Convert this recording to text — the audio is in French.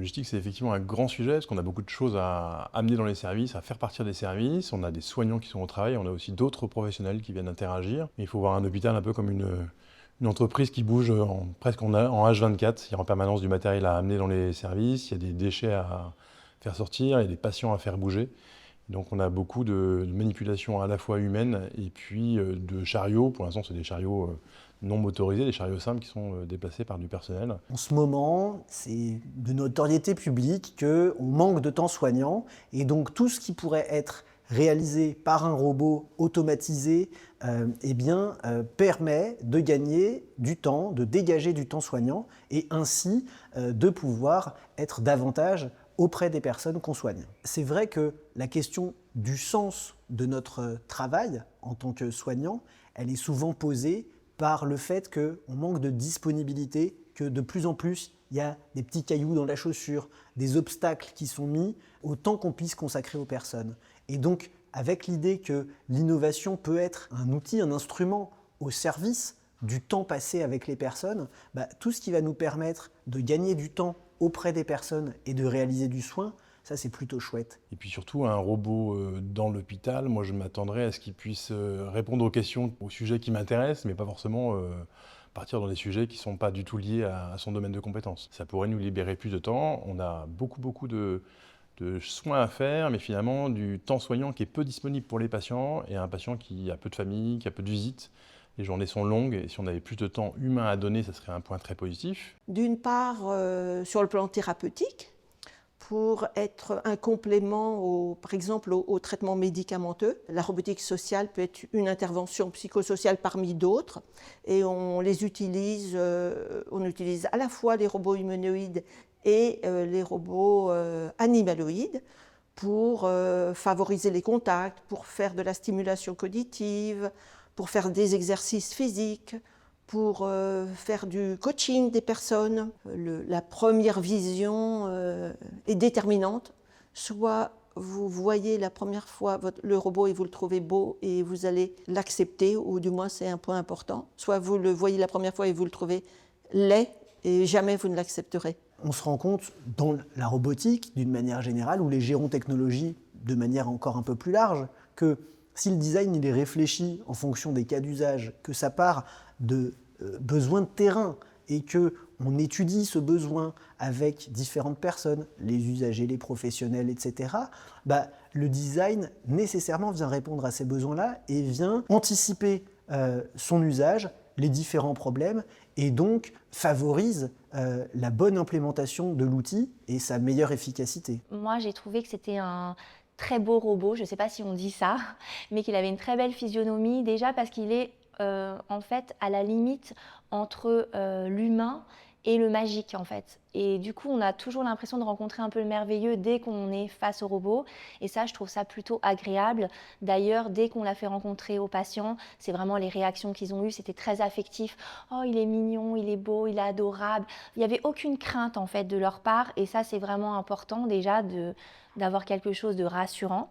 logistique, c'est effectivement un grand sujet, parce qu'on a beaucoup de choses à amener dans les services, à faire partir des services. On a des soignants qui sont au travail, on a aussi d'autres professionnels qui viennent interagir. Il faut voir un hôpital un peu comme une entreprise qui bouge presque en H24. Il y a en permanence du matériel à amener dans les services, il y a des déchets à faire sortir, il y a des patients à faire bouger. Donc on a beaucoup de manipulations à la fois humaines et puis de chariots. Pour l'instant, c'est des chariots non motorisés, des chariots simples qui sont déplacés par du personnel. En ce moment, c'est de notoriété publique qu'on manque de temps soignant et donc tout ce qui pourrait être réalisé par un robot automatisé permet de gagner du temps, de dégager du temps soignant et ainsi de pouvoir être davantage auprès des personnes qu'on soigne. C'est vrai que la question du sens de notre travail en tant que soignant, elle est souvent posée par le fait qu'on manque de disponibilité, que de plus en plus il y a des petits cailloux dans la chaussure, des obstacles qui sont mis au temps qu'on puisse consacrer aux personnes. Et donc, avec l'idée que l'innovation peut être un outil, un instrument au service du temps passé avec les personnes, tout ce qui va nous permettre de gagner du temps auprès des personnes et de réaliser du soin, ça c'est plutôt chouette. Et puis surtout, un robot dans l'hôpital, moi je m'attendrais à ce qu'il puisse répondre aux questions, aux sujets qui m'intéressent, mais pas forcément partir dans des sujets qui ne sont pas du tout liés à son domaine de compétences. Ça pourrait nous libérer plus de temps. On a beaucoup de soins à faire, mais finalement du temps soignant qui est peu disponible pour les patients, et un patient qui a peu de famille, qui a peu de visites. Les journées sont longues, et si on avait plus de temps humain à donner, ça serait un point très positif. D'une part, sur le plan thérapeutique, pour être un complément, par exemple, au traitement médicamenteux. La robotique sociale peut être une intervention psychosociale parmi d'autres, et on utilise à la fois les robots humanoïdes et les robots animaloïdes pour favoriser les contacts, pour faire de la stimulation cognitive, pour faire des exercices physiques, pour faire du coaching des personnes. La première vision est déterminante. Soit vous voyez la première fois le robot et vous le trouvez beau et vous allez l'accepter, ou du moins c'est un point important. Soit vous le voyez la première fois et vous le trouvez laid et jamais vous ne l'accepterez. On se rend compte dans la robotique, d'une manière générale, ou les gérontechnologies de manière encore un peu plus large, que si le design il est réfléchi en fonction des cas d'usage, que ça part de besoins de terrain et qu'on étudie ce besoin avec différentes personnes, les usagers, les professionnels, etc., le design nécessairement vient répondre à ces besoins-là et vient anticiper son usage, les différents problèmes, et donc favorise la bonne implémentation de l'outil et sa meilleure efficacité. Moi, j'ai trouvé que c'était un très beau robot, je ne sais pas si on dit ça, mais qu'il avait une très belle physionomie, déjà parce qu'il est en fait à la limite entre l'humain et le magique en fait. Et du coup, on a toujours l'impression de rencontrer un peu le merveilleux dès qu'on est face au robot. Et ça, je trouve ça plutôt agréable. D'ailleurs, dès qu'on l'a fait rencontrer aux patients, c'est vraiment les réactions qu'ils ont eues, c'était très affectif. Oh, il est mignon, il est beau, il est adorable. Il n'y avait aucune crainte en fait de leur part. Et ça, c'est vraiment important déjà d'avoir quelque chose de rassurant.